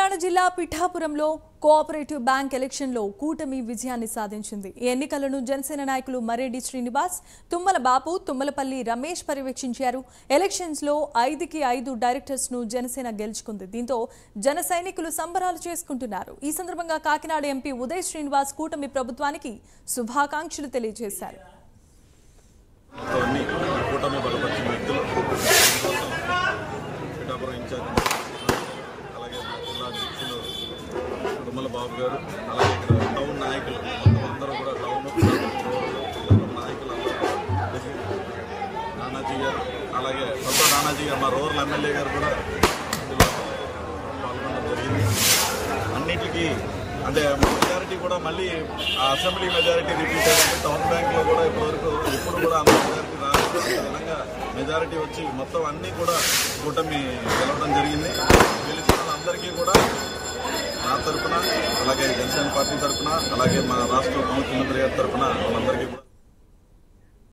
కాకినాడ జిల్లా పిఠాపురంలో cooperative bank ఎలక్షన్లో కూటమి విజయాన్ని సాధించింది. ఈ ఎన్నికలను జనసేన నాయకులు మరెడ్డి శ్రీనివాస్, తుమ్మల బాపు, తుమ్మలపల్లి రమేష్ పర్యవేక్షించారు. ఎలక్షన్స్ లో 5కి 5 డైరెక్టర్స్ ను జనసేన గెలుచుకుంది. దీంతో జన సైనికులు సంబరాలు చేసుకుంటున్నారు. ఈ సందర్భంగా కాకినాడ ఎంపీ ఉదయ్ శ్రీనివాస్ కూటమి ప్రభుత్వానికి శుభాకాంక్షలు తెలియజేశారు. తుమ్మల బాబు గారు అలాగే ఇక్కడ టౌన్ నాయకులు అందరూ కూడా టౌన్ నాయకులు నానాజీ గారు అలాగే కొత్త నానాజీ గారు మా రూరల్ ఎమ్మెల్యే గారు కూడా పాల్గొనడం జరిగింది. అన్నిటికీ అంటే మెజారిటీ కూడా మళ్ళీ అసెంబ్లీ మెజారిటీ రిపీట్ అయ్యింది. టౌన్ బ్యాంక్లో కూడా ఇప్పటివరకు ఇప్పుడు కూడా అంత మెజారిటీ రాలేదు. విధంగా మెజారిటీ వచ్చి మొత్తం అన్నీ కూడా కూటమి గెలవడం జరిగింది. గెలిచిన వాళ్ళందరికీ కూడా నా తరఫున అలాగే జనసేన పార్టీ తరఫున అలాగే మా రాష్ట్ర ముఖ్యమంత్రి గారి తరఫున వాళ్ళందరికీ కూడా